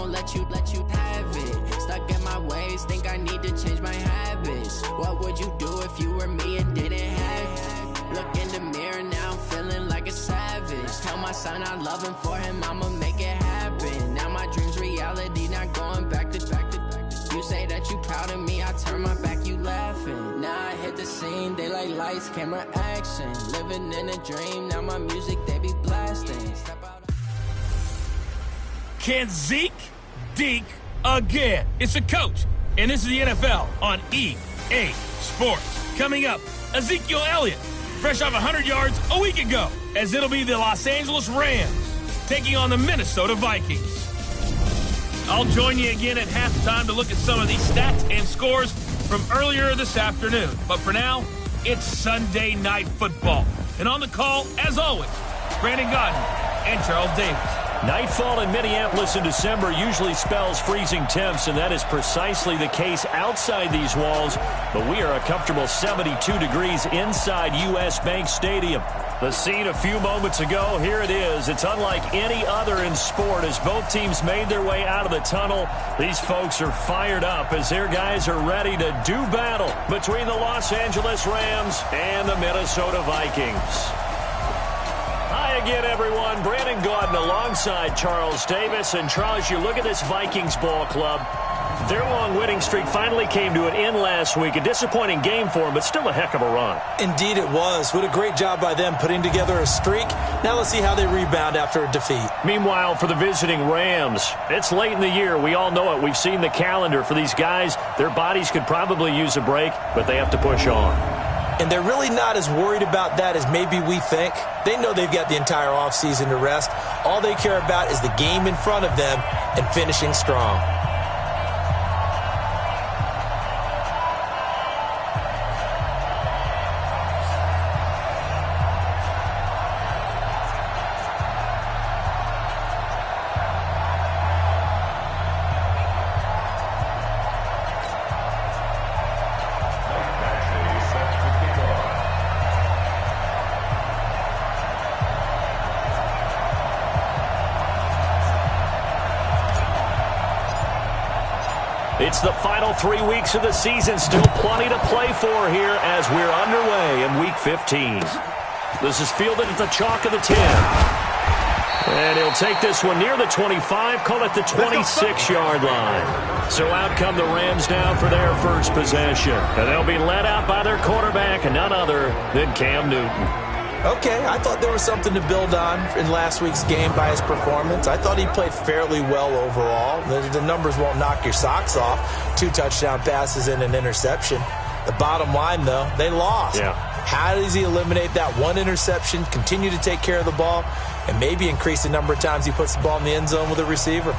won't let you have it. Stuck in my ways, think I need to change my habits. What would you do if you were me and didn't have it? Look in the mirror now, I'm feeling like a savage. Tell my son I love him, for him I'ma make it happen. Now my dream's reality, not going back to. You say that you proud of me, I turn my back, you laughing. Now I hit the scene, they like lights, camera, action. Living in a dream, now my music, they be blasting. Step out. Can Zeke deke again? It's the coach, and this is the NFL on EA Sports. Coming up, Ezekiel Elliott, fresh off 100 yards a week ago, as it'll be the Los Angeles Rams taking on the Minnesota Vikings. I'll join you again at halftime to look at some of these stats and scores from earlier this afternoon. But for now, it's Sunday Night Football. And on the call, as always, Brandon Godden and Charles Davis. Nightfall in Minneapolis in December usually spells freezing temps, and that is precisely the case outside these walls. But we are a comfortable 72 degrees inside U.S. Bank Stadium. The scene a few moments ago, here it is. It's unlike any other in sport as both teams made their way out of the tunnel. These folks are fired up as their guys are ready to do battle between the Los Angeles Rams and the Minnesota Vikings. Hi again, everyone. Brandon Godden alongside Charles Davis. And Charles, you look at this Vikings ball club. Their long winning streak finally came to an end last week. A disappointing game for them, but still a heck of a run. Indeed it was. What a great job by them putting together a streak. Now let's see how they rebound after a defeat. Meanwhile, for the visiting Rams, it's late in the year. We all know it. We've seen the calendar for these guys. Their bodies could probably use a break, but they have to push on. And they're really not as worried about that as maybe we think. They know they've got the entire offseason to rest. All they care about is the game in front of them and finishing strong. It's the final 3 weeks of the season. Still plenty to play for here as we're underway in Week 15. This is fielded at the chalk of the 10. And he'll take this one near the 25, call it the 26-yard line. So out come the Rams now for their first possession. And they'll be led out by their quarterback, and none other than Cam Newton. Okay, I thought there was something to build on in last week's game by his performance. I thought he played fairly well overall. The numbers won't knock your socks off. 2 touchdown passes and an interception. The bottom line, though, they lost. Yeah. How does he eliminate that one interception, continue to take care of the ball, and maybe increase the number of times he puts the ball in the end zone with a receiver?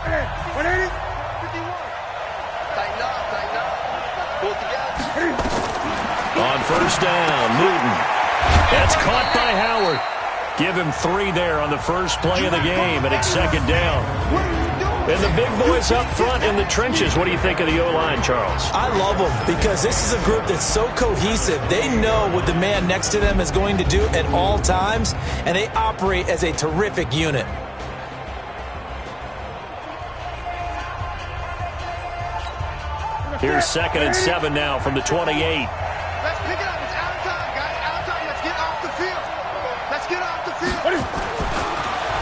Hey, 180, 51. Tighten up. Pull it together. On first down, Newton. That's caught by Howard. Give him 3 there on the first play of the game, and it's second down. And the big boys up front in the trenches. What do you think of the O-line, Charles? I love them because this is a group that's so cohesive. They know what the man next to them is going to do at all times, and they operate as a terrific unit. Here's 2nd and 7 now from the 28. Let's pick it up. It's out of time, guys. Out of time. Let's get off the field. Let's get off the field.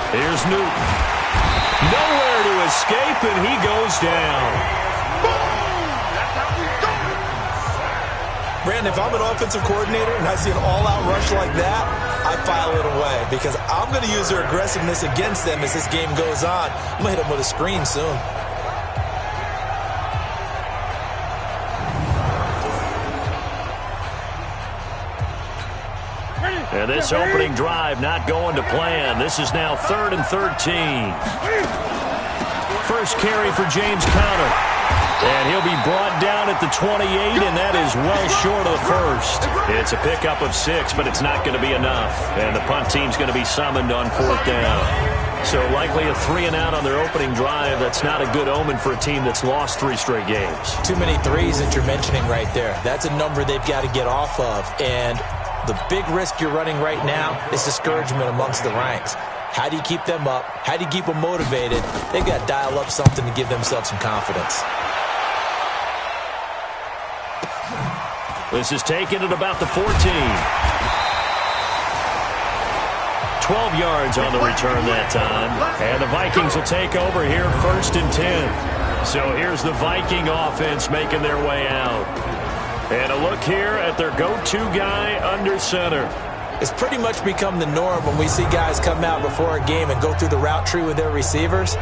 Here's Newton. Nowhere to escape, and he goes down. Boom! That's how we do it. Brandon, if I'm an offensive coordinator and I see an all-out rush like that, I file it away because I'm going to use their aggressiveness against them as this game goes on. I'm going to hit them with a screen soon. And this opening drive not going to plan. This is now 3rd and 13. First carry for James Conner. And he'll be brought down at the 28, and that is well short of the first. It's a pickup of 6, but it's not going to be enough. And the punt team's going to be summoned on 4th down. So likely a 3-and-out on their opening drive. That's not a good omen for a team that's lost 3 straight games. Too many threes that you're mentioning right there. That's a number they've got to get off of. And the big risk you're running right now is discouragement amongst the ranks. How do you keep them up? How do you keep them motivated? They've got to dial up something to give themselves some confidence. This is taken at about the 14. 12 yards on the return that time. And the Vikings will take over here 1st and 10. So here's the Viking offense making their way out. And a look here at their go-to guy under center. It's pretty much become the norm when we see guys come out before a game and go through the route tree with their receivers.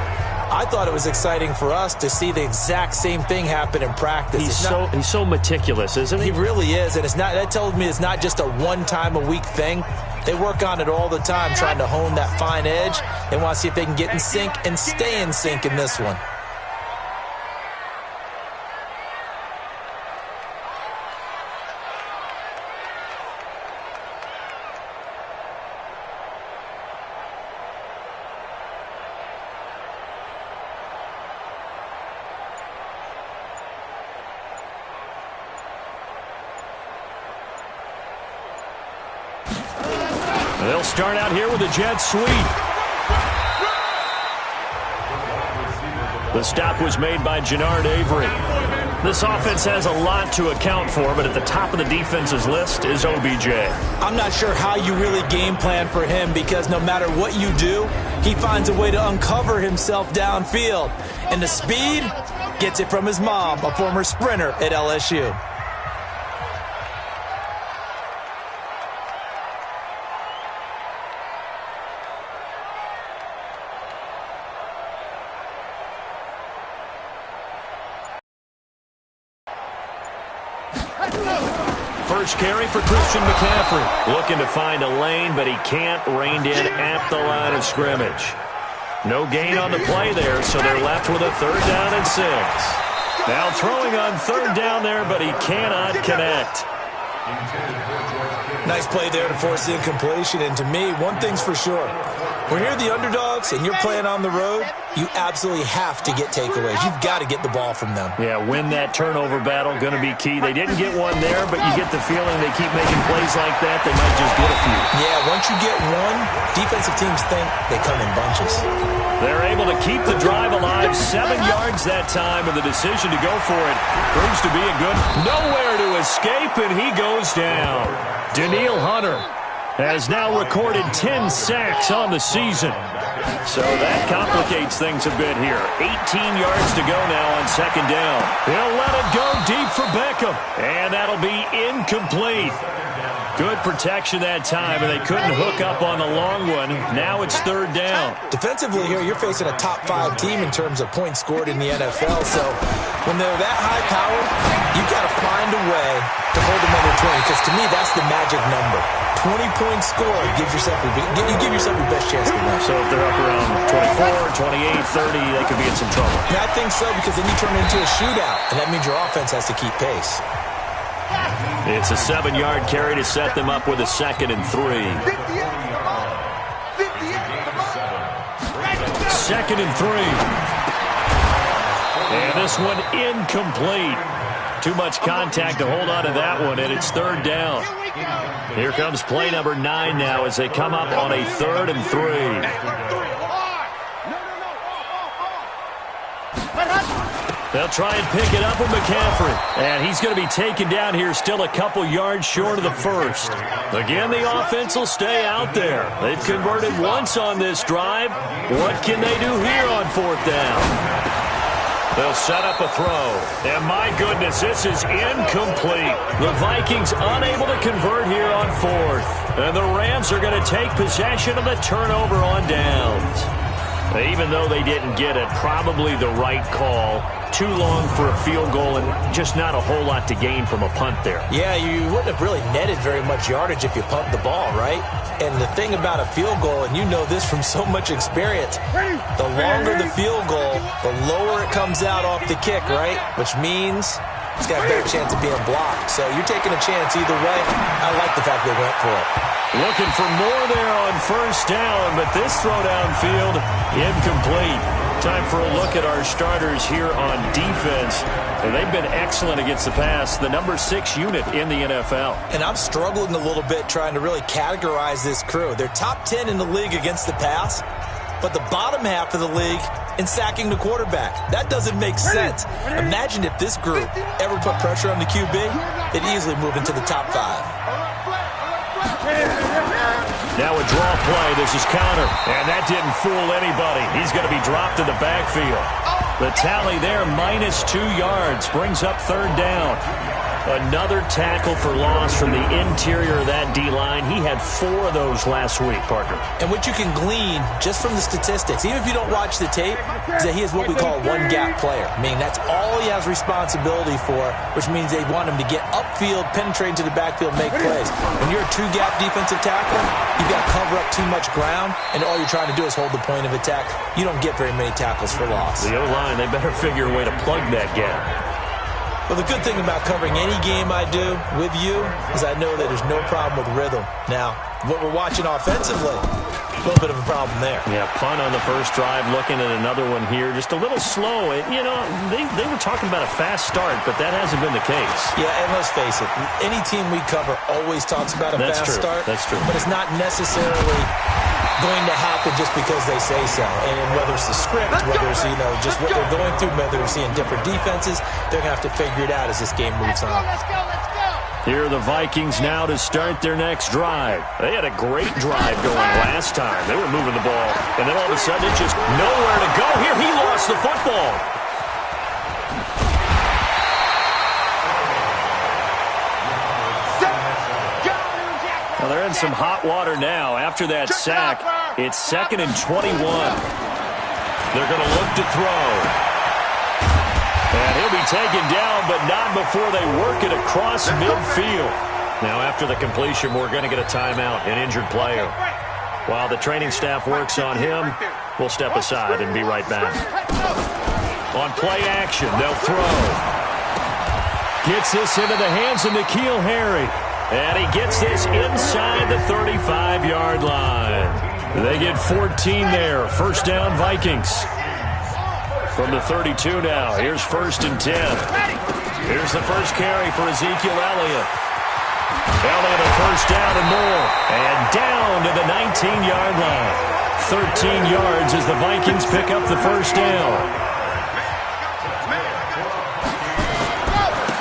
I thought it was exciting for us to see the exact same thing happen in practice. He's so meticulous, isn't he? He really is, and that tells me it's not just a one-time-a-week thing. They work on it all the time, trying to hone that fine edge. They want to see if they can get in sync and stay in sync in this one. They'll start out here with a jet sweep. The stop was made by Jannard Avery. This offense has a lot to account for, but at the top of the defense's list is OBJ. I'm not sure how you really game plan for him, because no matter what you do, he finds a way to uncover himself downfield. And the speed gets it from his mom, a former sprinter at LSU. First carry for Christian McCaffrey. Looking to find a lane, but he can't. Reined in at the line of scrimmage. No gain on the play there, so they're left with a 3rd down and 6. Now throwing on 3rd down there, but he cannot connect. Nice play there to force the incompletion. And to me, one thing's for sure. When you're the underdogs and you're playing on the road, you absolutely have to get takeaways. You've got to get the ball from them. Yeah, win that turnover battle, going to be key. They didn't get one there, but you get the feeling they keep making plays like that, they might just get a few. Yeah, once you get one, defensive teams think they come in bunches. They're able to keep the drive alive. 7 yards that time, and the decision to go for it proves to be a good nowhere to escape, and he goes down. Danielle Hunter has now recorded 10 sacks on the season. So that complicates things a bit here. 18 yards to go now on 2nd down. He'll let it go deep for Beckham, and that'll be incomplete. Good protection that time, and they couldn't hook up on the long one. Now it's 3rd down. Defensively here, you're facing a top 5 team in terms of points scored in the NFL. So when they're that high powered, you've got to find a way to hold them under 20, because to me, that's the magic number. 20 points scored gives yourself you give yourself your best chance to win. So if they're up around 24, 28, 30, they could be in some trouble. Yeah, I think so, because then you turn it into a shootout, and that means your offense has to keep pace. It's a 7-yard carry to set them up with a 2nd and 3. 2nd and 3. And this one incomplete. Too much contact to hold on to that one, and it's 3rd down. Here comes play number 9 now as they come up on a 3rd and 3. They'll try and pick it up with McCaffrey. And he's going to be taken down here, still a couple yards short of the 1st. Again, the offense will stay out there. They've converted once on this drive. What can they do here on 4th down? They'll set up a throw. And my goodness, this is incomplete. The Vikings unable to convert here on 4th. And the Rams are going to take possession of the turnover on downs. Even though they didn't get it, probably the right call. Too long for a field goal and just not a whole lot to gain from a punt there. Yeah, you wouldn't have really netted very much yardage if you pumped the ball, right? And the thing about a field goal, and you know this from so much experience, the longer the field goal, the lower it comes out off the kick, right? Which means it's got a better chance of being blocked. So you're taking a chance either way. I like the fact they went for it. Looking for more there on first down, but this throw downfield incomplete. Time for a look at our starters here on defense. And they've been excellent against the pass, the number 6 unit in the NFL. And I'm struggling a little bit trying to really categorize this crew. They're top 10 in the league against the pass, but the bottom half of the league in sacking the quarterback. That doesn't make sense. Imagine if this group ever put pressure on the QB, they'd easily move into the top 5. Now a draw play. This is counter. And that didn't fool anybody. He's going to be dropped in the backfield. The tally there, -2 yards, brings up third down. Another tackle for loss from the interior of that D-line. He had 4 of those last week, partner. And what you can glean just from the statistics, even if you don't watch the tape, is that he is what we call a one-gap player. Meaning that's all he has responsibility for, which means they want him to get upfield, penetrate into the backfield, make plays. When you're a two-gap defensive tackle, you've got to cover up too much ground, and all you're trying to do is hold the point of attack. You don't get very many tackles for loss. The O-line, they better figure a way to plug that gap. Well, the good thing about covering any game I do with you is I know that there's no problem with rhythm. Now, what we're watching offensively, a little bit of a problem there. Yeah, punt on the first drive, looking at another one here. Just a little slow. You know, they were talking about a fast start, but that hasn't been the case. Yeah, and let's face it, any team we cover always talks about a fast start. That's true. But it's not necessarily going to happen just because they say so. And whether it's the script, whether it's, just what they're going through, whether they're seeing different defenses, they're going to have to figure it out as this game moves on. Here are the Vikings now to start their next drive. They had a great drive going last time. They were moving the ball, and then all of a sudden it's just nowhere to go. Here, he lost the football. Well, they're in some hot water now. After that sack, it's 2nd and 21. They're going to look to throw. And he'll be taken down, but not before they work it across midfield. Now, after the completion, we're going to get a timeout, an injured player. While the training staff works on him, we'll step aside and be right back. On play action, they'll throw. Gets this into the hands of N'Keal Harry. And he gets this inside the 35-yard line. They get 14 there. First down, Vikings. From the 32 now. Here's 1st and 10. Here's the first carry for Ezekiel Elliott. Elliott a first down and more. And down to the 19-yard line. 13 yards as the Vikings pick up the first down.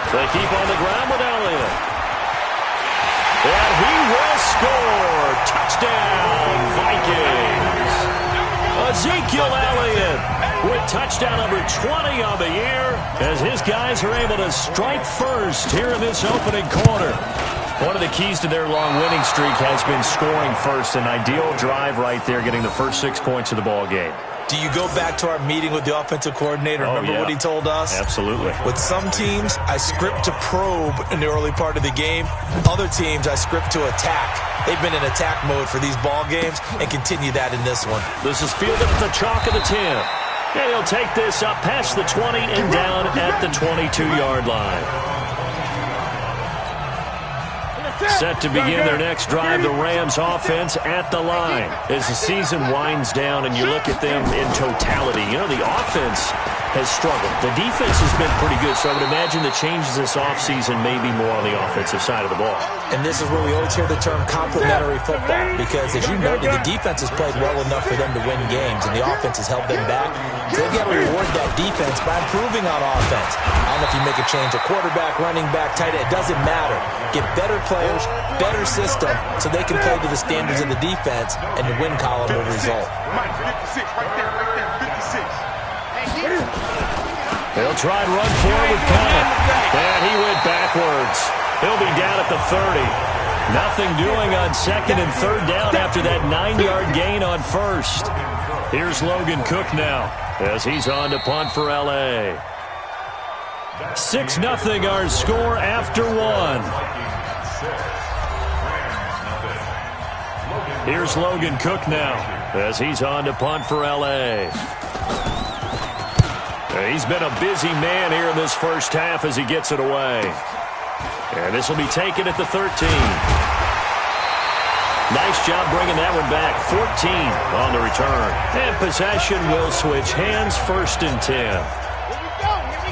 They keep on the ground with Elliott. And he will score. Touchdown, Vikings. Ezekiel Elliott with touchdown number 20 on the year as his guys are able to strike first here in this opening quarter. One of the keys to their long winning streak has been scoring first. An ideal drive right there, getting the first 6 points of the ball game. Do you go back to our meeting with the offensive coordinator? Remember what he told us? Absolutely. With some teams, I script to probe in the early part of the game. Other teams, I script to attack. They've been in attack mode for these ball games and continue that in this one. This is fielded at the chalk of the 10. And he'll take this up past the 20 and down at the 22-yard line. Set to begin their next drive, the Rams offense at the line. As the season winds down and you look at them in totality, the offense has struggled. The defense has been pretty good, so I would imagine the changes this offseason may be more on the offensive side of the ball. And this is where we always hear the term complementary football, because as you noted, the defense has played well enough for them to win games, and the offense has held them back. So they've got to reward that defense by improving on offense. I don't know if you make a change, a quarterback, running back, tight end, it doesn't matter. Get better players, better system, so they can play to the standards of the defense, and the win column will result. Mike, 56, right there, 56. They'll try and run forward, and he went backwards. He'll be down at the 30. Nothing doing on 2nd and 3rd down after that 9-yard gain on 1st. Here's Logan Cook now as he's on to punt for L.A. 6-0 our score after 1. Here's Logan Cook now as he's on to punt for L.A. He's been a busy man here in this first half as he gets it away. And this will be taken at the 13. Nice job bringing that one back. 14 on the return. And possession will switch hands. 1st and 10.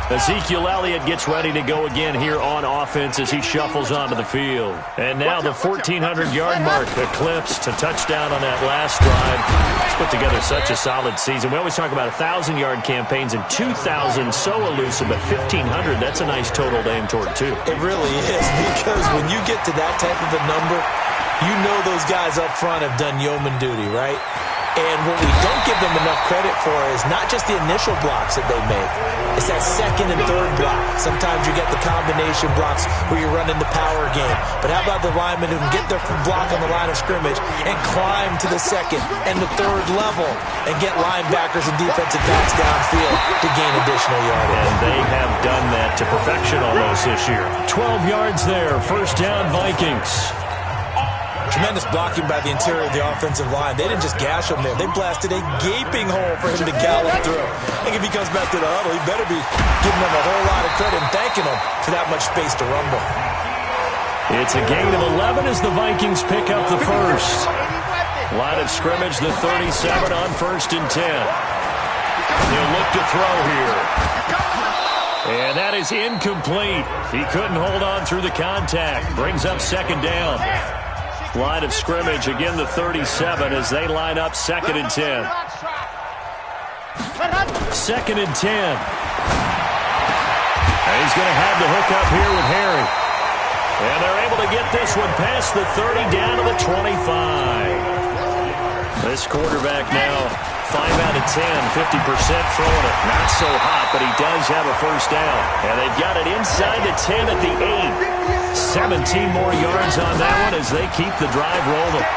Ezekiel Elliott gets ready to go again here on offense as he shuffles onto the field. And now the 1,400-yard mark eclipsed to touchdown on that last drive. He's put together such a solid season. We always talk about 1,000-yard campaigns, and 2,000 so elusive, but 1,500, that's a nice total to aim toward, too. It really is, because when you get to that type of a number, you know those guys up front have done yeoman duty, right? And what we don't give them enough credit for is not just the initial blocks that they make. It's that 2nd and 3rd block. Sometimes you get the combination blocks where you're running the power game. But how about the linemen who can get their block on the line of scrimmage and climb to the 2nd and the 3rd level and get linebackers and defensive backs downfield to gain additional yardage? And they have done that to perfection almost this year. 12 yards there. 1st down, Vikings. Tremendous blocking by the interior of the offensive line. They didn't just gash him there. They blasted a gaping hole for him to gallop through. I think if he comes back to the huddle, he better be giving them a whole lot of credit and thanking them for that much space to rumble. It's a gain of 11 as the Vikings pick up the first. Line of scrimmage, the 37 on 1st and 10. He'll look to throw here. And that is incomplete. He couldn't hold on through the contact. Brings up 2nd down. Line of scrimmage, again the 37 as they line up 2nd and 10. 2nd and 10. And he's going to have the hook up here with Harry. And they're able to get this one past the 30 down to the 25. This quarterback now 5 out of 10, 50% throwing it. Not so hot, but he does have a 1st down. And they've got it inside the 10 at the 8. 17 more yards on that one as they keep the drive rolling.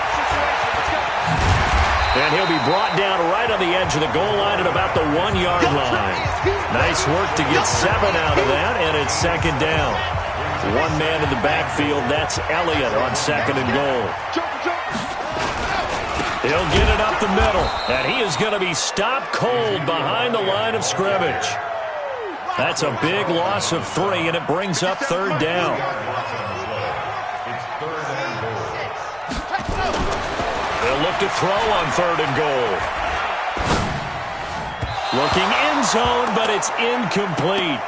And he'll be brought down right on the edge of the goal line at about the 1-yard line. Nice work to get 7 out of that, and it's 2nd down. One man in the backfield, that's Elliott on 2nd and goal. He'll get it up the middle, and he is going to be stopped cold behind the line of scrimmage. That's a big loss of 3, and it brings up 3rd down. They'll look to throw on 3rd and goal. Looking end zone, but it's incomplete.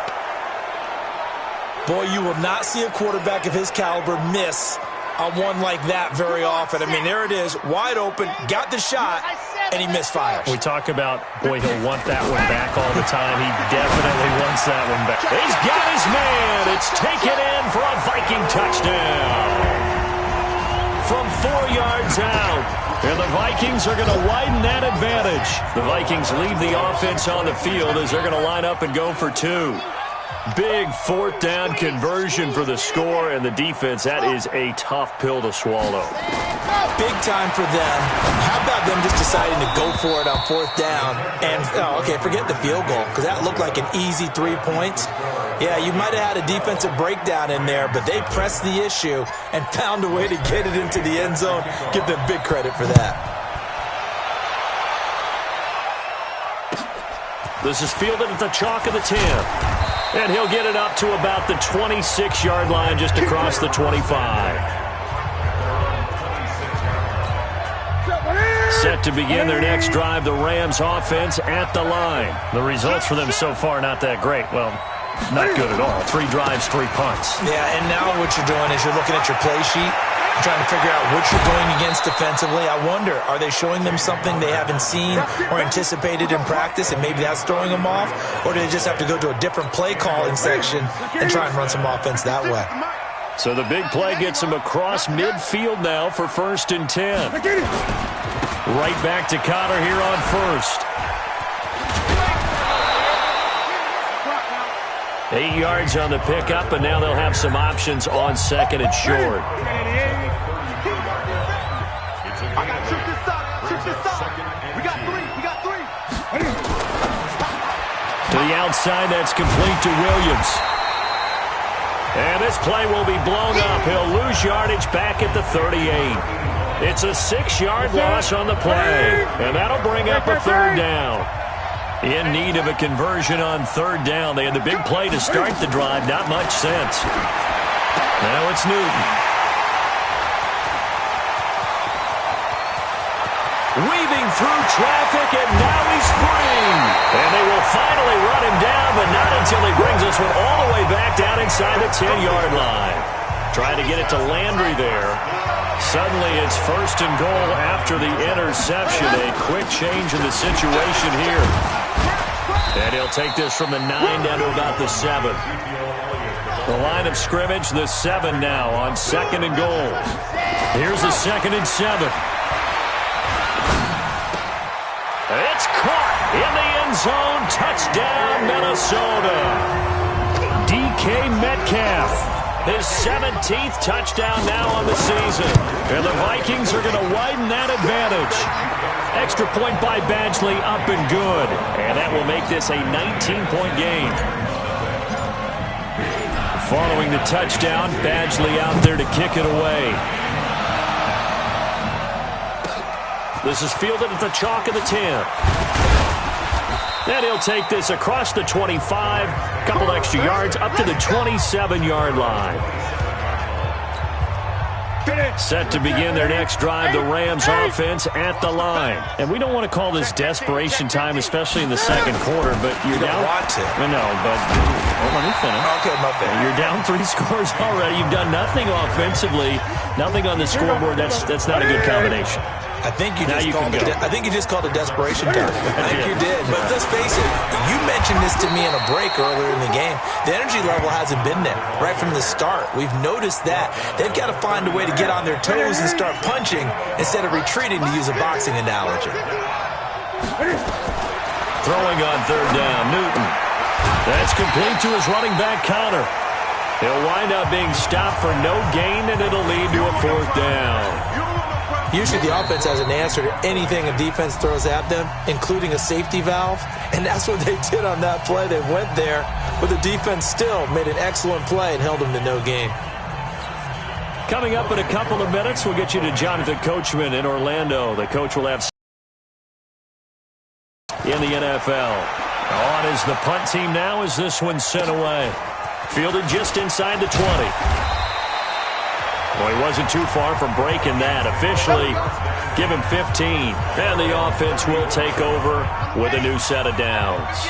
Boy, you will not see a quarterback of his caliber miss on one like that very often. I mean, there it is, wide open, got the shot, and he misfires. We talk about, boy, he'll want that one back all the time. He definitely wants that one back. He's got his man. It's taken in for a Viking touchdown. From 4 yards out. And the Vikings are going to widen that advantage. The Vikings leave the offense on the field as they're going to line up and go for 2. Big 4th down conversion for the score, and the defense, that is a tough pill to swallow. Big time for them. How about them just deciding to go for it on 4th down? And, forget the field goal, because that looked like an easy 3 points. Yeah, you might have had a defensive breakdown in there, but they pressed the issue and found a way to get it into the end zone. Give them big credit for that. This is fielded at the chalk of the 10. And he'll get it up to about the 26-yard line just across the 25. Set to begin their next drive, the Rams offense at the line. The results for them so far, not that great. Well, not good at all. 3 drives, 3 punts. Yeah, and now what you're doing is you're looking at your play sheet, trying to figure out what you're going against defensively. I wonder, are they showing them something they haven't seen or anticipated in practice, and maybe that's throwing them off? Or do they just have to go to a different play calling section and try and run some offense that way? So the big play gets him across midfield now for 1st and 10. Right back to Connor here on 1st. 8 yards on the pickup, and now they'll have some options on 2nd and short. To the outside, that's complete to Williams. And this play will be blown up. He'll lose yardage back at the 38. It's a 6-yard loss on the play, and that'll bring up a 3rd down. In need of a conversion on 3rd down. They had the big play to start the drive. Not much sense. Now it's Newton. weaving through traffic, and now he's free. And they will finally run him down, but not until he brings this one all the way back down inside the 10-yard line. Trying to get it to Landry there. Suddenly it's first and goal after the interception. A quick change in the situation here. And he'll take this from the 9 down to about the 7. The line of scrimmage, the 7 now on second and goal. Here's the 2nd and 7. It's caught in the end zone. Touchdown, Minnesota. DK Metcalf. His 17th touchdown now on the season. And the Vikings are going to widen that advantage. Extra point by Badgley, up and good. And that will make this a 19-point game. Following the touchdown, Badgley out there to kick it away. This is fielded at the chalk of the 10. Then he'll take this across the 25, couple extra yards up to the 27-yard line. Set to begin their next drive, the Rams offense at the line. And we don't want to call this desperation time, especially in the second quarter, but you're down. Want to. No, but let me finish. Okay, my bad. You're down 3 scores already. You've done nothing offensively, nothing on the scoreboard. That's not a good combination. I think you just called it desperation time. I think you did. But let's face it, you mentioned this to me in a break earlier in the game. The energy level hasn't been there right from the start. We've noticed that. They've got to find a way to get on their toes and start punching instead of retreating, to use a boxing analogy. Throwing on third down, Newton. That's complete to his running back, Connor. He'll wind up being stopped for no gain, and it'll lead to a 4th down. Usually the offense has an answer to anything a defense throws at them, including a safety valve. And that's what they did on that play. They went there, but the defense still made an excellent play and held them to no gain. Coming up in a couple of minutes, we'll get you to Jonathan Coachman in Orlando. The coach will have in the NFL. On is the punt team now as this one's sent away. Fielded just inside the 20. Well, he wasn't too far from breaking that. Officially, give him 15. And the offense will take over with a new set of downs.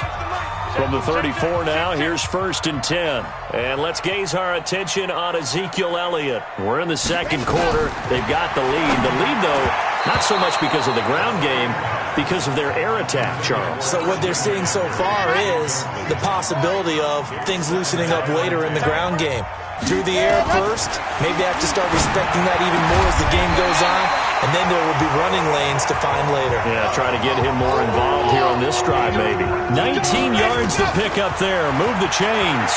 From the 34 now, here's 1st and 10. And let's gaze our attention on Ezekiel Elliott. We're in the second quarter. They've got the lead. The lead, though, not so much because of the ground game, because of their air attack, Charles. So what they're seeing so far is the possibility of things loosening up later in the ground game. Through the air first, maybe have to start respecting that even more as the game goes on, and then there will be running lanes to find later. Yeah, try to get him more involved here on this drive, maybe. 19 yards to pick up there. Move the chains.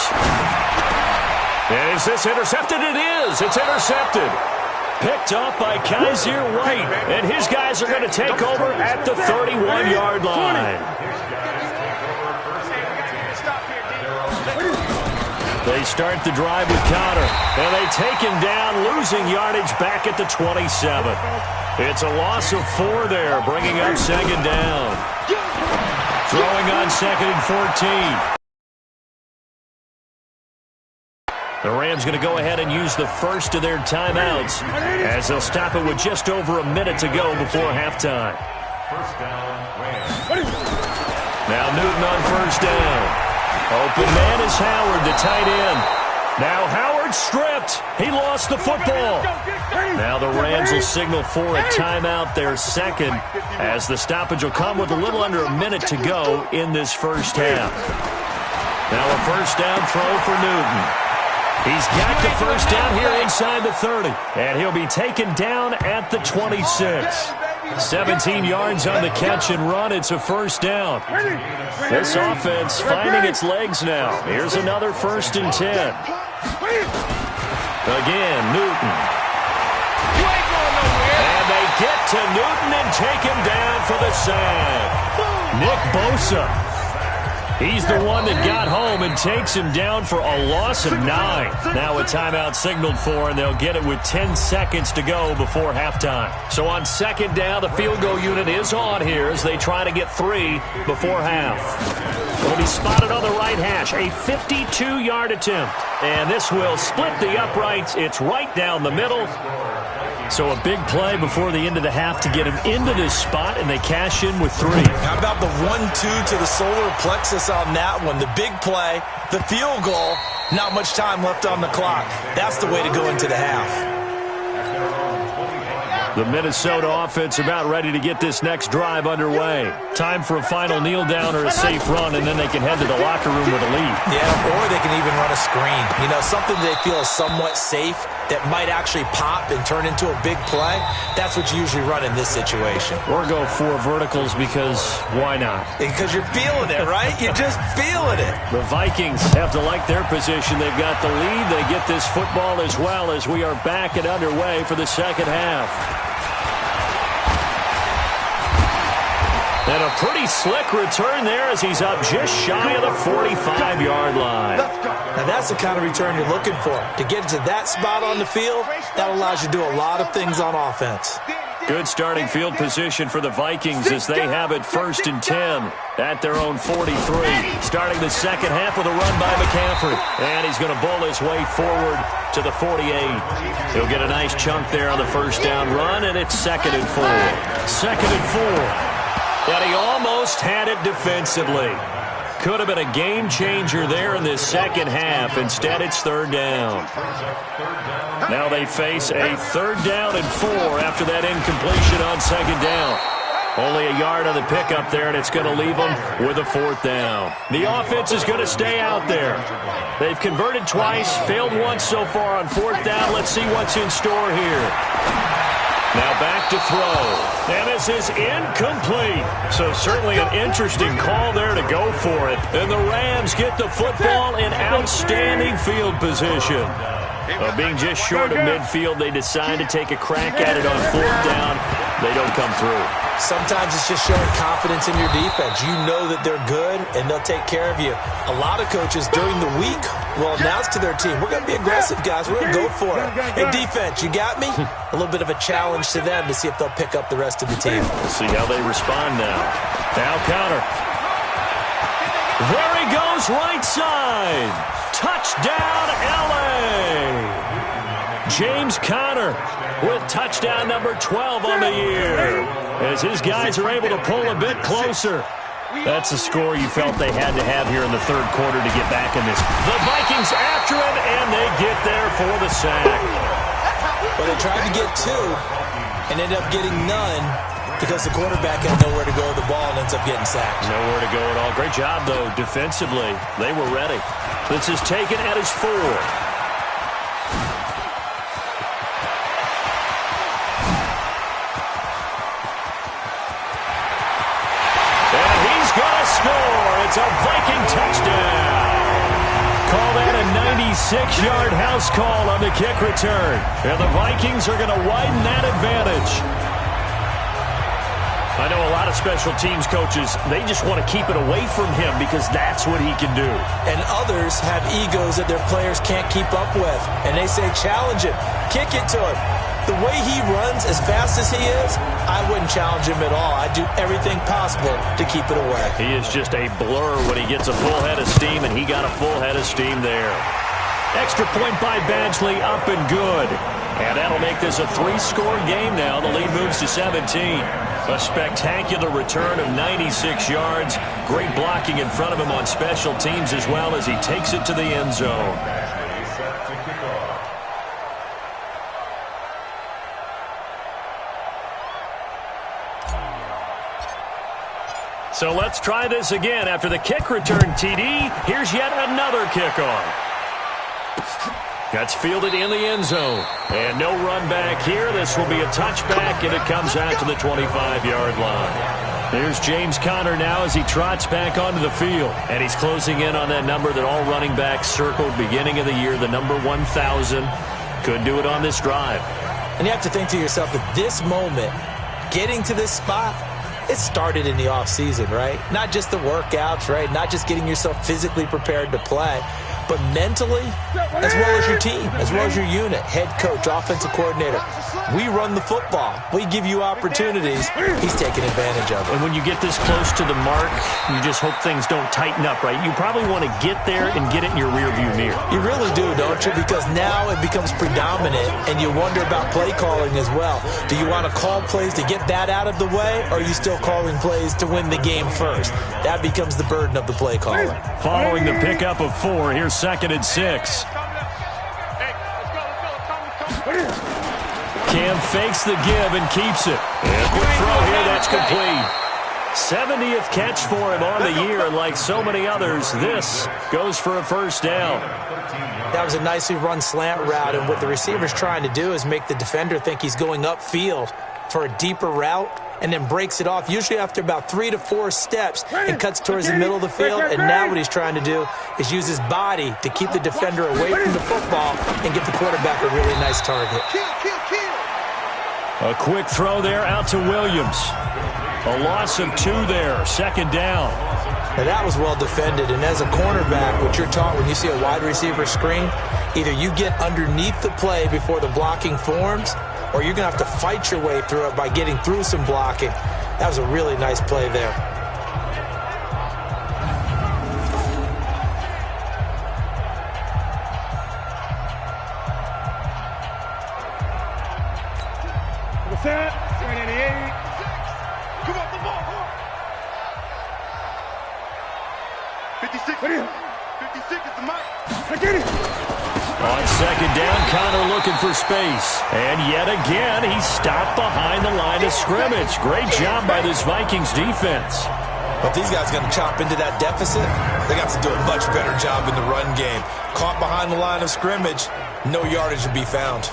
And is this intercepted? It is. It's intercepted. Picked up by Kaiser White, and his guys are going to take over at the 31-yard line. They start the drive with Connor, and they take him down, losing yardage back at the 27. It's a loss of 4 there, bringing up 2nd down. Throwing on 2nd and 14. The Rams going to go ahead and use the first of their timeouts as they'll stop it with just over a minute to go before halftime. Now Newton on 1st down. Open man is Howard, the tight end. Now Howard stripped. He lost the football. Now the Rams will signal for a timeout, their 2nd, as the stoppage will come with a little under a minute to go in this first half. Now a 1st down throw for Newton. He's got the 1st down here inside the 30, and he'll be taken down at the 26. 17 yards on the catch and run. It's a 1st down. This offense finding its legs now. Here's another 1st and 10. Again, Newton. And they get to Newton and take him down for the sack. Nick Bosa. He's the one that got home and takes him down for a loss of 9. Now a timeout signaled for, and they'll get it with 10 seconds to go before halftime. So on 2nd down, the field goal unit is on here as they try to get 3 before half. Will be spotted on the right hash. A 52-yard attempt. And this will split the uprights. It's right down the middle. So a big play before the end of the half to get him into this spot, and they cash in with 3. How about the 1-2 to the solar plexus on that one? The big play, the field goal, not much time left on the clock. That's the way to go into the half. The Minnesota offense about ready to get this next drive underway. Time for a final kneel down or a safe run, and then they can head to the locker room with a lead. Yeah, or they can even run a screen. You know, something they feel is somewhat safe that might actually pop and turn into a big play. That's what you usually run in this situation. Or go 4 verticals because why not? Because you're feeling it, right? You're just feeling it. The Vikings have to like their position. They've got the lead. They get this football as well as we are back and underway for the second half. And a pretty slick return there as he's up just shy of the 45-yard line. Now that's the kind of return you're looking for. To get to that spot on the field, that allows you to do a lot of things on offense. Good starting field position for the Vikings as they have it 1st and 10 at their own 43. Starting the second half with a run by McCaffrey. And he's going to bowl his way forward to the 48. He'll get a nice chunk there on the first down run, and it's 2nd and 4. 2nd and 4. And he almost had it defensively. Could have been a game changer there in this second half. Instead, it's 3rd down. Now they face a 3rd down and 4 after that incompletion on 2nd down. Only a yard on the pickup there, and it's going to leave them with a 4th down. The offense is going to stay out there. They've converted twice, failed once so far on 4th down. Let's see what's in store here. Now back to throw. And this is incomplete. So certainly an interesting call there to go for it. And the Rams get the football in outstanding field position. Being just short of midfield, they decide to take a crack at it on 4th down. They don't come through. Sometimes it's just showing confidence in your defense. You know that they're good, and they'll take care of you. A lot of coaches during the week will announce to their team, we're going to be aggressive, guys. We're going to go for it. Hey, defense, you got me? A little bit of a challenge to them to see if they'll pick up the rest of the team. We'll see how they respond now. Now counter. There he goes, right side. Touchdown, L.A. James Conner with touchdown number 12 on the year. As his guys are able to pull a bit closer. That's a score you felt they had to have here in the 3rd quarter to get back in this. The Vikings after him, and they get there for the sack. But they tried to get 2 and ended up getting none because the quarterback had nowhere to go with the ball and ends up getting sacked. Nowhere to go at all. Great job, though, defensively. They were ready. This is taken at his 4. It's a Viking touchdown. Call that a 96-yard house call on the kick return. And the Vikings are going to widen that advantage. I know a lot of special teams coaches, they just want to keep it away from him because that's what he can do. And others have egos that their players can't keep up with. And they say, challenge him, kick it to him. The way he runs as fast as he is, I wouldn't challenge him at all. I'd do everything possible to keep it away. He is just a blur when he gets a full head of steam, and he got a full head of steam there. Extra point by Badgley, up and good. And that'll make this a 3-score game now. The lead moves to 17. A spectacular return of 96 yards. Great blocking in front of him on special teams as well as he takes it to the end zone. So let's try this again. After the kick return TD, here's yet another kickoff. That's fielded in the end zone. And no run back here. This will be a touchback, and it comes out to the 25-yard line. There's James Conner now as he trots back onto the field. And he's closing in on that number that all running backs circled beginning of the year, the number 1,000. Could do it on this drive. And you have to think to yourself, at this moment, getting to this spot, it started in the offseason, right? Not just the workouts, right? Not just getting yourself physically prepared to play. but mentally, as well as your team, as well as your unit, head coach, offensive coordinator. We run the football. We give you opportunities. He's taking advantage of it. And when you get this close to the mark, you just hope things don't tighten up, right? You probably want to get there and get it in your rearview mirror. You really do, don't you? Because now it becomes predominant, and you wonder about play calling as well. Do you want to call plays to get that out of the way, or are you still calling plays to win the game first? That becomes the burden of the play caller. Following the pickup of 4, here's 2nd and 6. Cam fakes the give and keeps it. And quick throw here, that's complete. 70th catch for him on the year, and like so many others, this goes for a first down. That was a nicely run slant route, and what the receiver's trying to do is make the defender think he's going upfield for a deeper route, and then breaks it off, usually after about 3 to 4 steps, and cuts towards the middle of the field. And now what he's trying to do is use his body to keep the defender away from the football and give the quarterback a really nice target. A quick throw there out to Williams. A loss of 2 there, 2nd down. Now that was well defended, and as a cornerback, what you're taught when you see a wide receiver screen, either you get underneath the play before the blocking forms, or you're going to have to fight your way through it by getting through some blocking. That was a really nice play there. Set, 188. Come on, the ball. 56. 56 is the mark. I get it. On 2nd down, Connor looking for space. And yet again, he's stopped behind the line of scrimmage. Great job by this Vikings defense. But these guys are going to chop into that deficit. They got to do a much better job in the run game. Caught behind the line of scrimmage, no yardage to be found.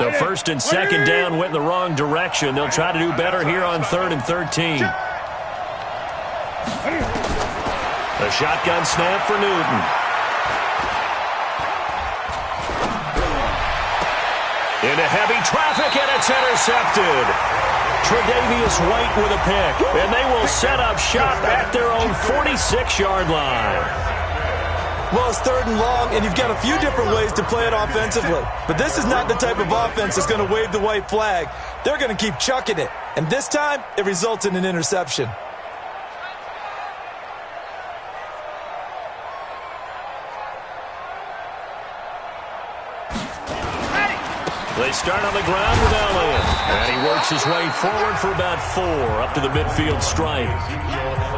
So 1st and 2nd down went in the wrong direction. They'll try to do better here on 3rd and 13. A shotgun snap for Newton. Into heavy traffic, and it's intercepted. Tre'Davious White with a pick, and they will set up shop at their own 46-yard line. Well, it's 3rd and long, and you've got a few different ways to play it offensively. But this is not the type of offense that's going to wave the white flag. They're going to keep chucking it. And this time, it results in an interception. They start on the ground with Elliott. And he works his way forward for about 4 up to the midfield stripe.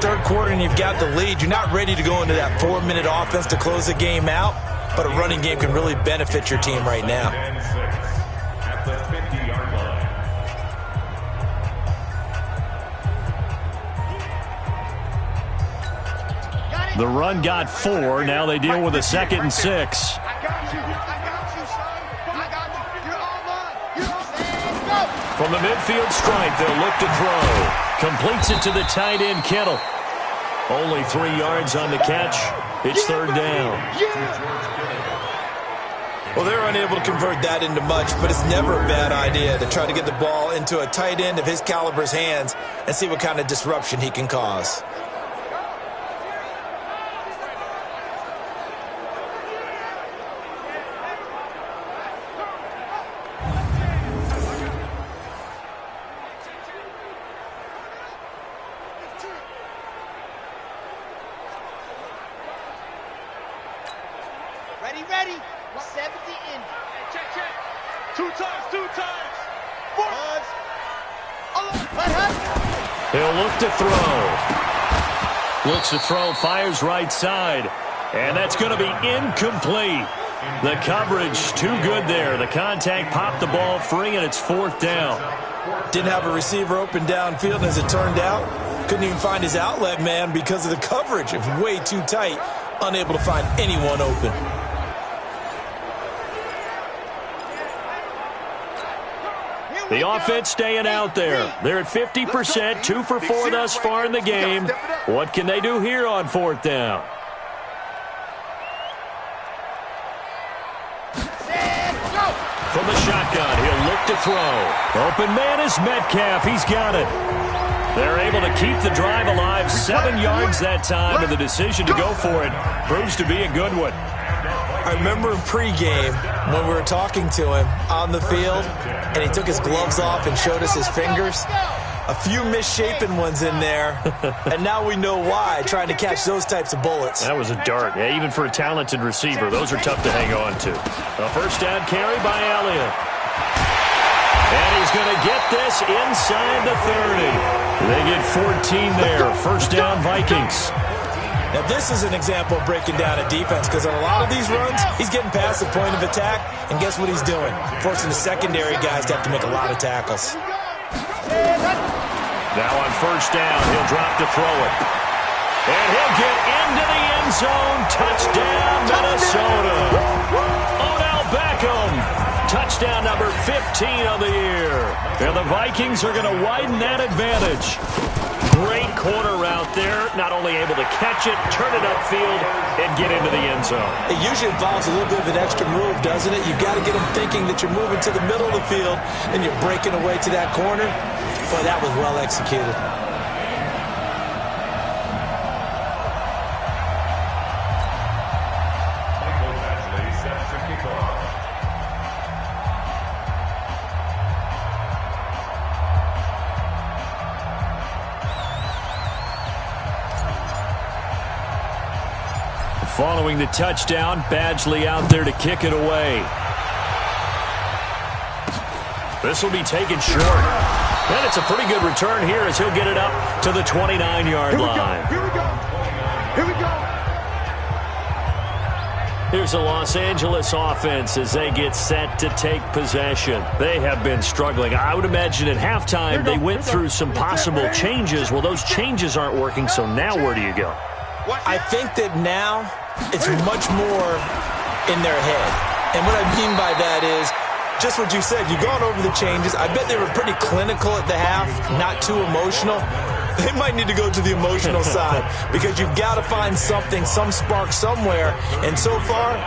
3rd quarter and you've got the lead. You're not ready to go into that 4-minute offense to close the game out, but a running game can really benefit your team right now. The run got 4. Now they deal with a 2nd and 6. From the midfield stripe, they'll look to throw. Completes it to the tight end, Kittle. Only 3 yards on the catch. It's 3rd down. Well, they're unable to convert that into much, but it's never a bad idea to try to get the ball into a tight end of his caliber's hands and see what kind of disruption he can cause. Ready. 70 in. Check. 2 times. 4. He'll look to throw. Looks to throw, fires right side. And that's going to be incomplete. The coverage too good there. The contact popped the ball free, and it's 4th down. Didn't have a receiver open downfield, and as it turned out, couldn't even find his outlet man because of the coverage. It was way too tight, unable to find anyone open. The offense staying out there. They're at 50%, 2 for 4 thus far in the game. What can they do here on 4th down? back to throw. Open man is Metcalf. He's got it. They're able to keep the drive alive. 7 yards that time, and the decision to go for it proves to be a good one. I remember in pregame when we were talking to him on the field, and he took his gloves off and showed us his fingers. A few misshapen ones in there, and now we know why, trying to catch those types of bullets. That was a dart. Yeah, even for a talented receiver, those are tough to hang on to. A first down carry by Elliott. And he's going to get this inside the 30. They get 14 there. First down, Vikings. Now, this is an example of breaking down a defense, because on a lot of these runs, he's getting past the point of attack, and guess what he's doing? Forcing the secondary guys to have to make a lot of tackles. Now on first down, he'll drop to throw it. And he'll get into the end zone. Touchdown, Minnesota. Odell Beckham. Touchdown number 15 of the year. And the Vikings are going to widen that advantage. Great corner route there. Not only able to catch it, turn it upfield, and get into the end zone. It usually involves a little bit of an extra move, doesn't it? You've got to get them thinking that you're moving to the middle of the field and you're breaking away to that corner. Boy, that was well executed. Following the touchdown, Badgley out there to kick it away. This will be taken short. And it's a pretty good return here as he'll get it up to the 29-yard line. Here we go. Here we go. Here's the Los Angeles offense as they get set to take possession. They have been struggling. I would imagine at halftime they went through some possible changes. Well, those changes aren't working, so now where do you go? I think that now it's much more in their head. And what I mean by that is just what you said. You've gone over the changes. I bet they were pretty clinical at the half, not too emotional. They might need to go to the emotional side because you've got to find something, some spark somewhere. And so far,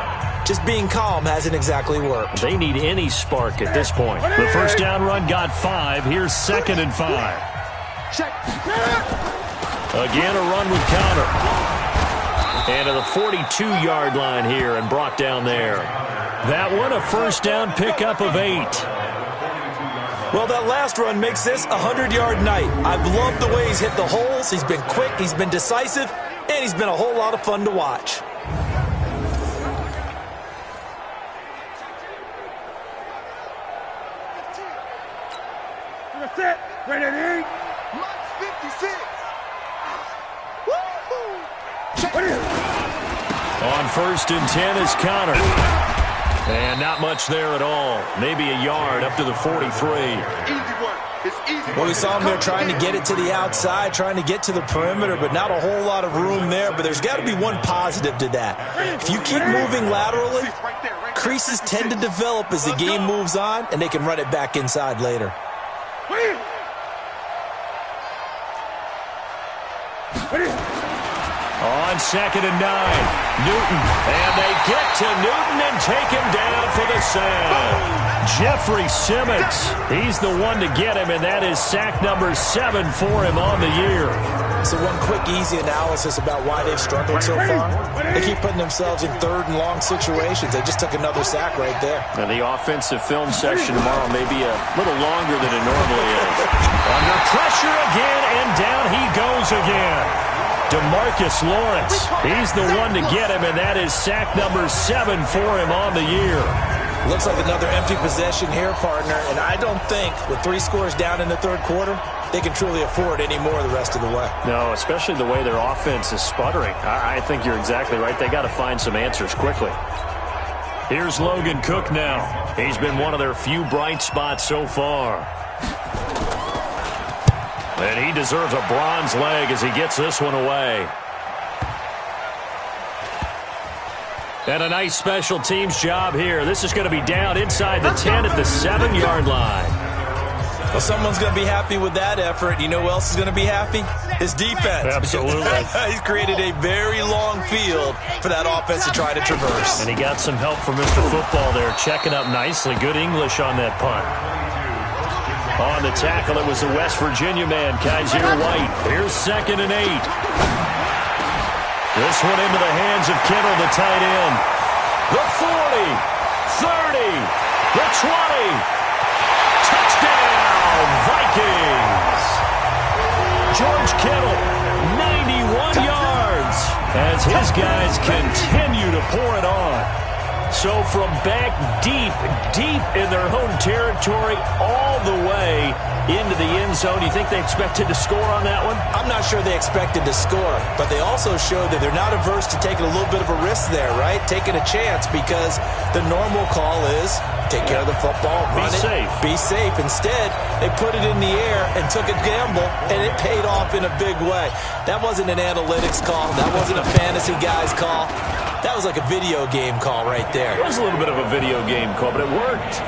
just being calm hasn't exactly worked. They need any spark at this point. The first down run got 5. Here's 2nd and 5. Again, a run with counter. And to the 42-yard line here and brought down there. That one a first down pickup of 8. Well, that last run makes this a 100-yard night. I've loved the way he's hit the holes. He's been quick, he's been decisive, and he's been a whole lot of fun to watch. Set. Ready. March 56. On 1st and 10 is counter. And not much there at all. Maybe a yard up to the 43. Easy work. It's easy work. Well, we saw him there trying to get it to the outside, trying to get to the perimeter, but not a whole lot of room there. But there's got to be one positive to that. If you keep moving laterally, creases tend to develop as the game moves on, and they can run it back inside later. On 2nd and 9, Newton. And they get to Newton and take him down for the sack. Jeffrey Simmons, he's the one to get him, and that is sack number 7 for him on the year. So one quick, easy analysis about why they've struggled so far. They keep putting themselves in 3rd and long situations. They just took another sack right there. And the offensive film section tomorrow may be a little longer than it normally is. Under pressure again, and down he goes again. DeMarcus Lawrence, he's the one to get him, and that is sack number 7 for him on the year. Looks like another empty possession here, partner, and I don't think with 3 scores down in the 3rd quarter, they can truly afford any more the rest of the way. No, especially the way their offense is sputtering. I think you're exactly right. They got to find some answers quickly. Here's Logan Cook now. He's been one of their few bright spots so far. And he deserves a bronze leg as he gets this one away. And a nice special teams job here. This is going to be down inside the 10 at the 7-yard line. Well, someone's going to be happy with that effort. You know who else is going to be happy? His defense. Absolutely. He's created a very long field for that offense to try to traverse. And he got some help from Mr. Football there, checking up nicely. Good English on that punt. On the tackle, it was the West Virginia man, Kaiser White. Here's 2nd and 8. This one into the hands of Kittle, the tight end. The 40, 30, the 20. Touchdown, Vikings! George Kittle, 91 yards, as his guys continue to pour it on. So from back deep in their home territory, all the way into the end zone, do you think they expected to score on that one? I'm not sure they expected to score, but they also showed that they're not averse to taking a little bit of a risk there, right? Taking a chance, because the normal call is take care of the football, run it, be safe. Instead, they put it in the air and took a gamble, and it paid off in a big way. That wasn't an analytics call. That wasn't a fantasy guy's call. That was like a video game call right there. It was a little bit of a video game call, but it worked.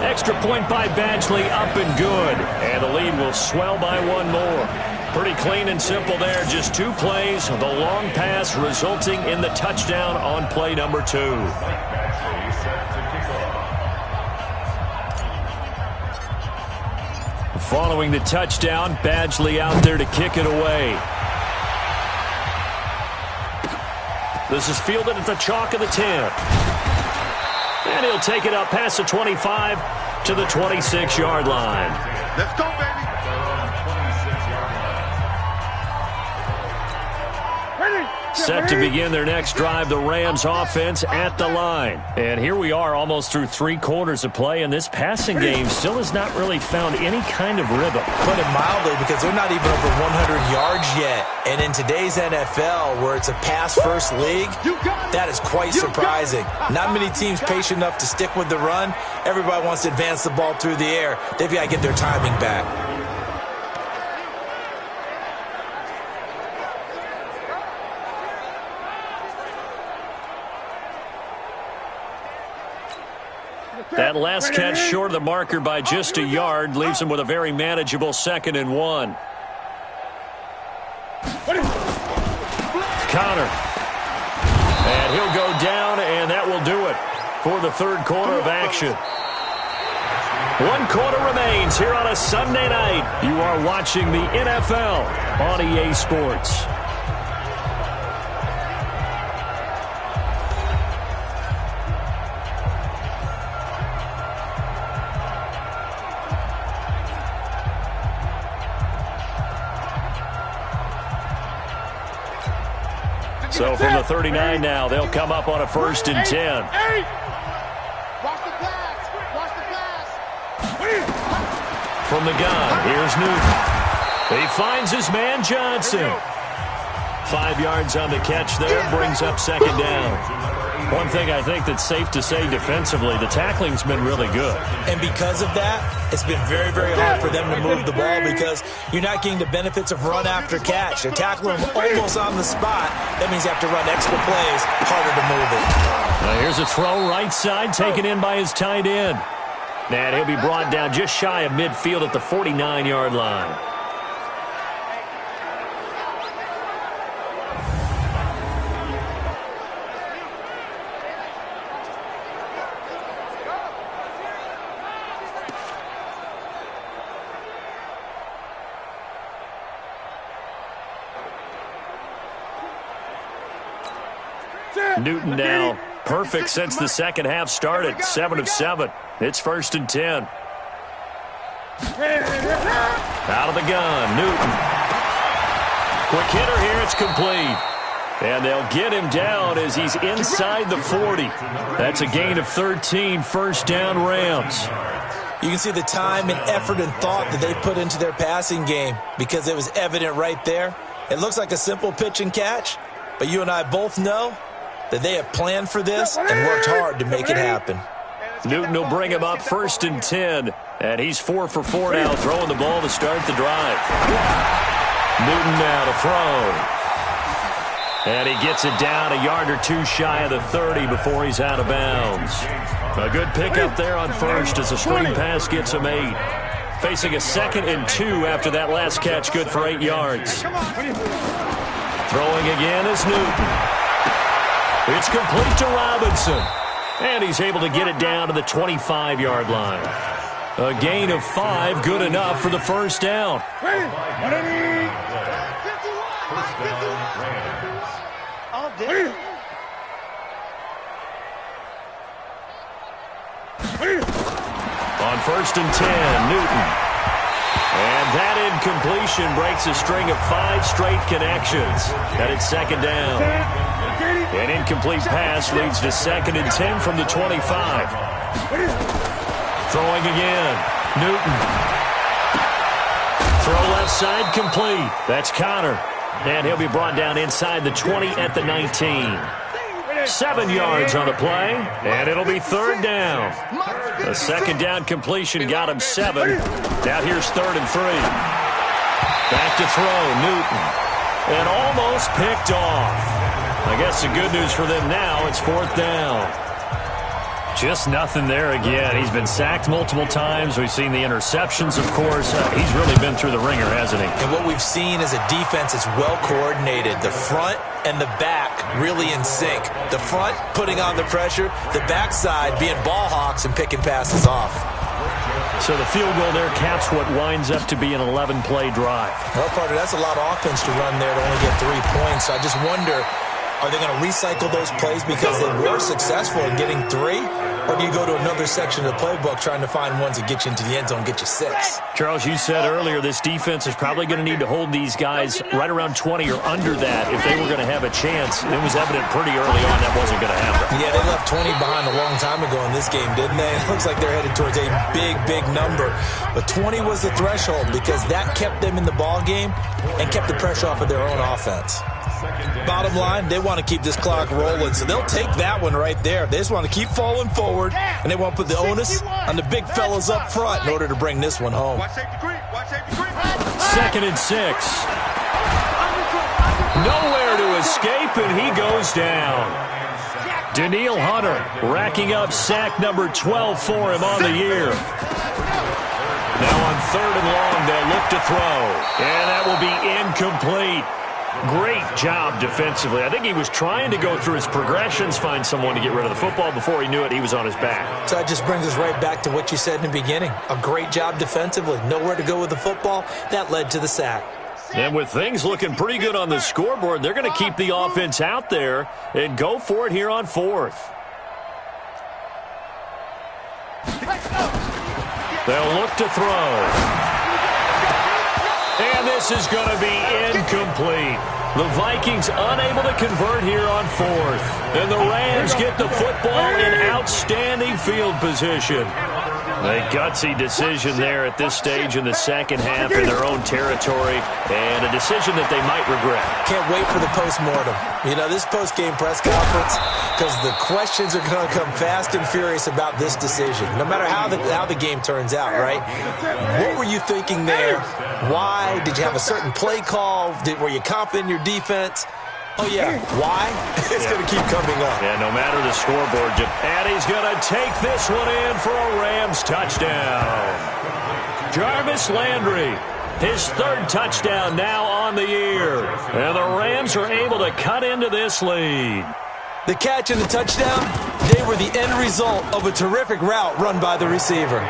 Extra point by Badgley, up and good. And the lead will swell by one more. Pretty clean and simple there. Just 2 plays. The long pass resulting in the touchdown on play number 2. Following the touchdown, Badgley out there to kick it away. This is fielded at the chalk of the 10. And he'll take it up past the 25 to the 26-yard line. Let's go, baby. Set to begin their next drive, the Rams offense at the line. And here we are almost through 3 quarters of play, and this passing game still has not really found any kind of rhythm. Put it mildly, because they're not even over 100 yards yet. And in today's NFL, where it's a pass-first league, that is quite surprising. Not many teams patient enough to stick with the run. Everybody wants to advance the ball through the air. They've got to get their timing back. That last catch short of the marker by just a yard leaves him with a very manageable 2nd and 1. Connor. And he'll go down, and that will do it for the 3rd quarter of action. 1 quarter remains here on a Sunday night. You are watching the NFL on EA Sports. So from the 39 now, they'll come up on a 1st and 10. Watch the pass. Watch the pass. From the gun, here's Newton. He finds his man Johnson. 5 yards on the catch there, brings up 2nd down. One thing I think that's safe to say defensively, the tackling's been really good. And because of that, it's been very, very hard for them to move the ball, because you're not getting the benefits of run after catch. They're tackling them almost on the spot. That means you have to run extra plays, harder to move it. Now here's a throw right side, taken in by his tight end. And he'll be brought down just shy of midfield at the 49-yard line. Newton now perfect since the 2nd half started. 7 of 7. It's 1st and 10. Out of the gun, Newton. Quick hitter here, it's complete. And they'll get him down as he's inside the 40. That's a gain of 13, 1st down Rams. You can see the time and effort and thought that they put into their passing game, because it was evident right there. It looks like a simple pitch and catch, but you and I both know that they have planned for this and worked hard to make it happen. Newton will bring him up 1st and 10. And he's 4 for 4 now, throwing the ball to start the drive. Newton now to throw. And he gets it down a yard or 2 shy of the 30 before he's out of bounds. A good pickup there on 1st as a screen pass gets him 8. Facing a 2nd and 2 after that last catch, good for 8 yards. Throwing again is Newton. It's complete to Robinson. And he's able to get it down to the 25-yard line. A gain of 5, good enough for the first down. On 1st and 10, Newton. And that incompletion breaks a string of 5 straight connections. Headed 2nd down. An incomplete pass leads to 2nd and 10 from the 25. Throwing again. Newton. Throw left side complete. That's Connor. And he'll be brought down inside the 20 at the 19. 7 yards on the play, and it'll be 3rd down. A 2nd down completion got him 7. Now here's 3rd and 3. Back to throw, Newton. And almost picked off. I guess the good news for them now, it's 4th down. Just nothing there again. He's been sacked multiple times. We've seen the interceptions, of course. He's really been through the ringer, hasn't he? And what we've seen is a defense that's well coordinated. The front and the back really in sync. The front putting on the pressure, the backside being ball hawks and picking passes off. So the field goal there caps what winds up to be an 11-play drive. Well, partner, that's a lot of offense to run there to only get 3 points. So I just wonder, are they going to recycle those plays because they were successful in getting 3? Or do you go to another section of the playbook trying to find ones that get you into the end zone, get you 6? Charles, you said earlier this defense is probably going to need to hold these guys right around 20 or under that if they were going to have a chance. It was evident pretty early on that wasn't going to happen. Yeah, they left 20 behind a long time ago in this game, didn't they? It looks like they're headed towards a big, big number. But 20 was the threshold because that kept them in the ball game and kept the pressure off of their own offense. Bottom line, they want to keep this clock rolling, so they'll take that one right there. They just want to keep falling forward, and they want to put the onus on the big fellas up front in order to bring this one home. 2nd and 6. Nowhere to escape, and he goes down. Daniil Hunter racking up sack number 12 for him on the year. Now on 3rd and long, they'll look to throw, and that will be incomplete. Great job defensively. I think he was trying to go through his progressions, find someone to get rid of the football. Before he knew it, he was on his back. So that just brings us right back to what you said in the beginning. A great job defensively. Nowhere to go with the football. That led to the sack. And with things looking pretty good on the scoreboard, they're going to keep the offense out there and go for it here on 4th. They'll look to throw. And this is going to be incomplete. The Vikings unable to convert here on 4th. And the Rams get the football in outstanding field position. A gutsy decision there at this stage in the second half in their own territory, and a decision that they might regret. Can't wait for the post-mortem. You know, this post-game press conference, because the questions are going to come fast and furious about this decision, no matter how the game turns out, right? What were you thinking there? Why? Did you have a certain play call? Were you confident in your defense? Oh, yeah. Why? It's going to keep coming up. Yeah, no matter the scoreboard. And he's going to take this one in for a Rams touchdown. Jarvis Landry, his 3rd touchdown now on the year. And the Rams are able to cut into this lead. The catch and the touchdown, they were the end result of a terrific route run by the receiver.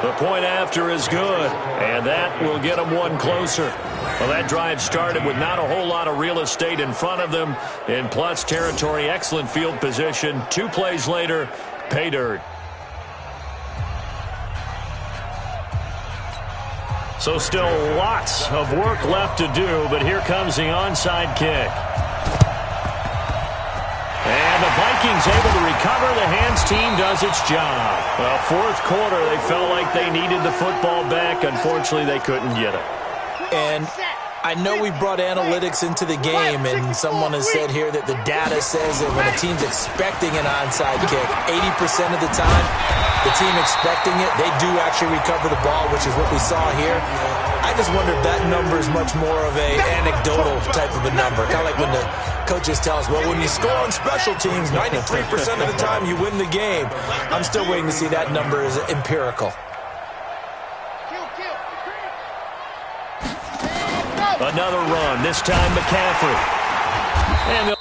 The point after is good, and that will get them one closer. Well, that drive started with not a whole lot of real estate in front of them. In plus territory, excellent field position. 2 plays later, pay dirt. So still lots of work left to do, but here comes the onside kick. And the Vikings able to recover. The hands team does its job. Well, 4th quarter, they felt like they needed the football back. Unfortunately, they couldn't get it. And I know we brought analytics into the game, and someone has said here that the data says that when a team's expecting an onside kick, 80% of the time, the team expecting it, they do actually recover the ball, which is what we saw here. I just wonder if that number is much more of a anecdotal type of a number. Kind of like when the coaches tell us, well, when you score on special teams, 93% of the time you win the game. I'm still waiting to see that number is empirical. Another run, this time McCaffrey. And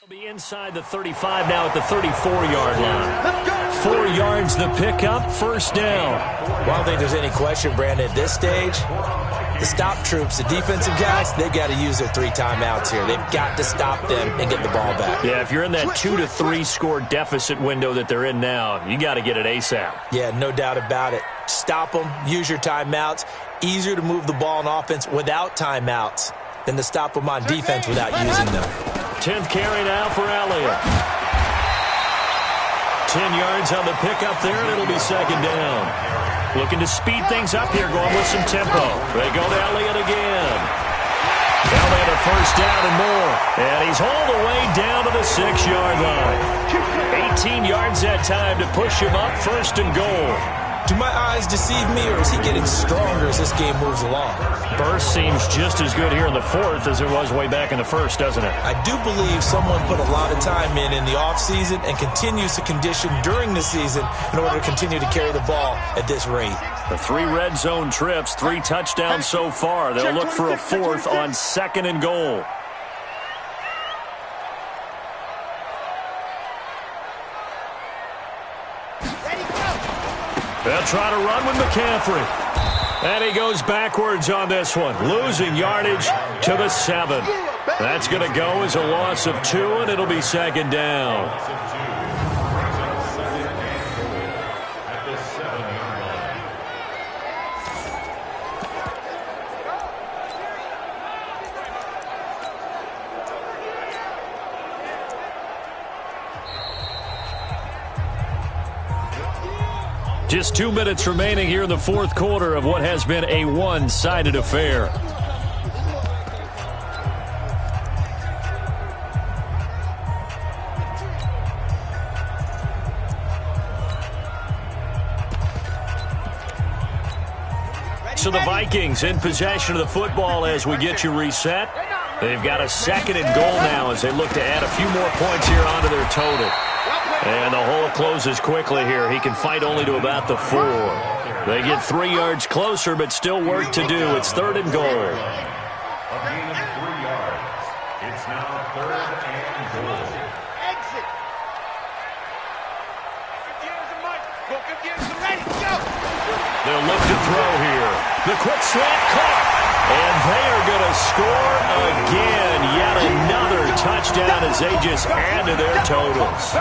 Be inside the 35 now at the 34-yard line. 4 yards the pickup, first down. Well, I don't think there's any question, Brandon, at this stage, the stop troops, the defensive guys, they've got to use their 3 timeouts here. They've got to stop them and get the ball back. Yeah, if you're in that 2 to 3 score deficit window that they're in now, you got to get it ASAP. Yeah, no doubt about it. Stop them, use your timeouts. Easier to move the ball on offense without timeouts than to stop them on defense without using them. 10th carry now for Elliott. 10 yards on the pickup there, and it'll be second down. Looking to speed things up here, going with some tempo. They go to Elliott again. Now they have a first down and more. And he's all the way down to the 6-yard line. 18 yards that time to push him up, first and goal. Do my eyes deceive me, or is he getting stronger as this game moves along? Burst seems just as good here in the 4th as it was way back in the 1st, doesn't it? I do believe someone put a lot of time in the offseason and continues to condition during the season in order to continue to carry the ball at this rate. The 3 red zone trips, 3 touchdowns so far. They'll look for a 4th on 2nd and goal. They'll try to run with McCaffrey. And he goes backwards on this one, losing yardage to the 7. That's going to go as a loss of 2, and it'll be second down. Just 2 minutes remaining here in the 4th quarter of what has been a one-sided affair. So the Vikings in possession of the football as we get you reset. They've got a 2nd and goal now as they look to add a few more points here onto their total. And the hole closes quickly here. He can fight only to about the 4. They get 3 yards closer, but still work to do. It's 3rd and goal. A gain of 3 yards. It's now 3rd and goal. Exit. Go. They'll look to throw here. The quick slant caught. And they are going to score again. Yet another touchdown as they just add to their totals.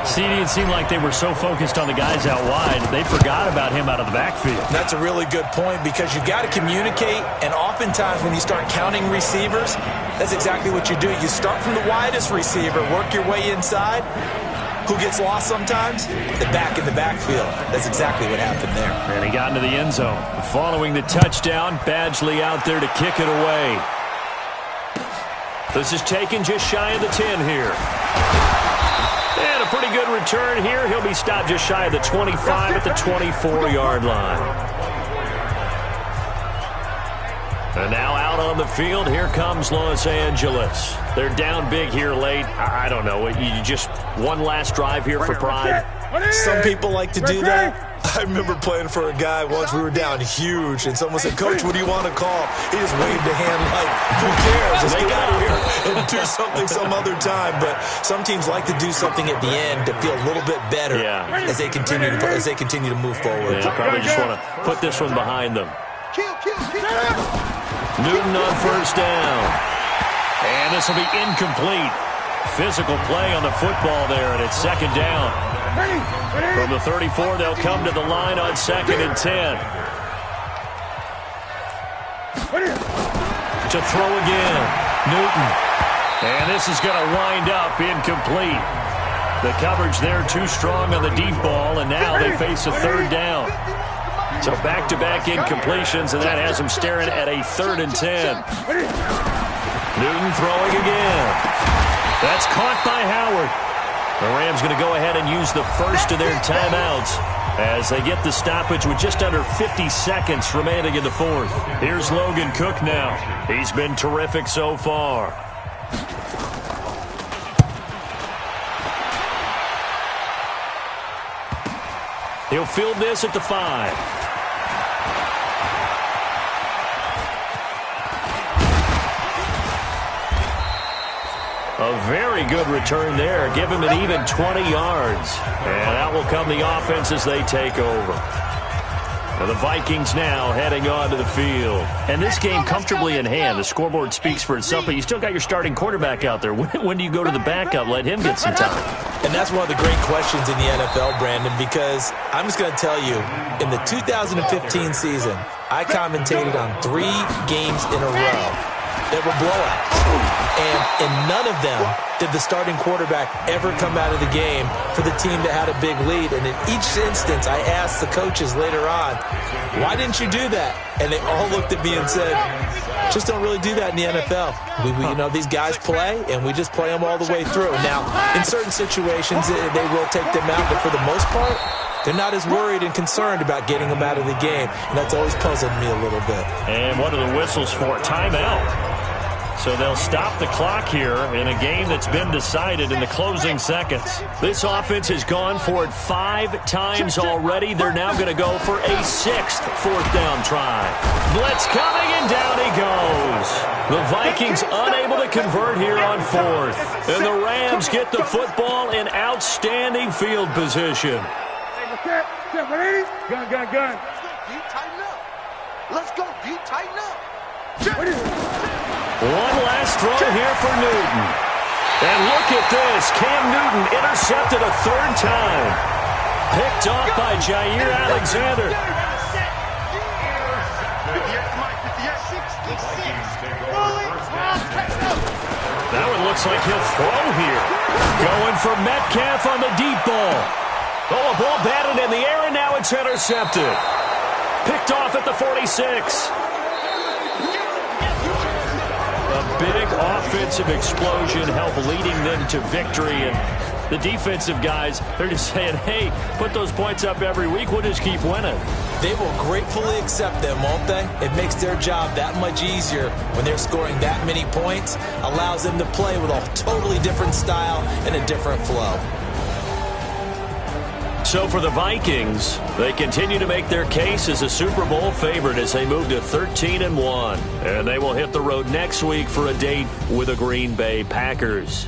CD, it seemed like they were so focused on the guys out wide, they forgot about him out of the backfield. That's a really good point because you've got to communicate, and oftentimes when you start counting receivers, that's exactly what you do. You start from the widest receiver, work your way inside. Who gets lost sometimes? The back in the backfield. That's exactly what happened there. And he got into the end zone. Following the touchdown, Badgley out there to kick it away. This is taken just shy of the 10 here. And a pretty good return here. He'll be stopped just shy of the 25 at the 24-yard line. And now out on the field, here comes Los Angeles. They're down big here late. I don't know. You just one last drive here for pride. Some people like to do that. I remember playing for a guy once. We were down huge, and someone said, "Coach, what do you want to call?" He just waved a hand like, "Who cares? Let's get out of here and do something some other time." But some teams like to do something at the end to feel a little bit better as they continue to move forward. Yeah, probably just want to put this one behind them. Newton on first down. And this will be incomplete. Physical play on the football there, and it's second down. From the 34, they'll come to the line on 2nd and 10. To throw again, Newton. And this is going to wind up incomplete. The coverage there too strong on the deep ball, and now they face a 3rd down. So back-to-back incompletions, and that has them staring at a 3rd and 10. Newton throwing again. That's caught by Howard. The Rams going to go ahead and use the first of their timeouts as they get the stoppage with just under 50 seconds remaining in the 4th. Here's Logan Cook now. He's been terrific so far. He'll field this at the 5. A very good return there. Give him an even 20 yards. And that will come the offense as they take over. And the Vikings now heading onto the field. And this game comfortably in hand. The scoreboard speaks for itself, but you still got your starting quarterback out there. When do you go to the backup? Let him get some time. And that's one of the great questions in the NFL, Brandon, because I'm just going to tell you, in the 2015 season, I commentated on 3 games in a row that were blowouts. And in none of them did the starting quarterback ever come out of the game for the team that had a big lead. And in each instance, I asked the coaches later on, why didn't you do that? And they all looked at me and said, just don't really do that in the NFL. These guys play, and we just play them all the way through. Now, in certain situations, they will take them out, but for the most part, they're not as worried and concerned about getting them out of the game, and that's always puzzled me a little bit. And what are the whistles for? Timeout. So they'll stop the clock here in a game that's been decided in the closing seconds. This offense has gone for it 5 times already. They're now going to go for a 6th fourth down try. Blitz coming, and down he goes. The Vikings unable to convert here on 4th. And the Rams get the football in outstanding field position. Gun. D, tighten up. Let's go, D, tighten up. One last throw here for Newton. And look at this. Cam Newton intercepted a 3rd time. Picked off by Jair Alexander. That one looks like he'll throw here. Going for Metcalf on the deep ball. Oh, a ball batted in the air, and now it's intercepted. Picked off at the 46. A big offensive explosion helped leading them to victory. And the defensive guys, they're just saying, hey, put those points up every week. We'll just keep winning. They will gratefully accept them, won't they? It makes their job that much easier when they're scoring that many points. Allows them to play with a totally different style and a different flow. So for the Vikings, they continue to make their case as a Super Bowl favorite as they move to 13-1. And they will hit the road next week for a date with the Green Bay Packers.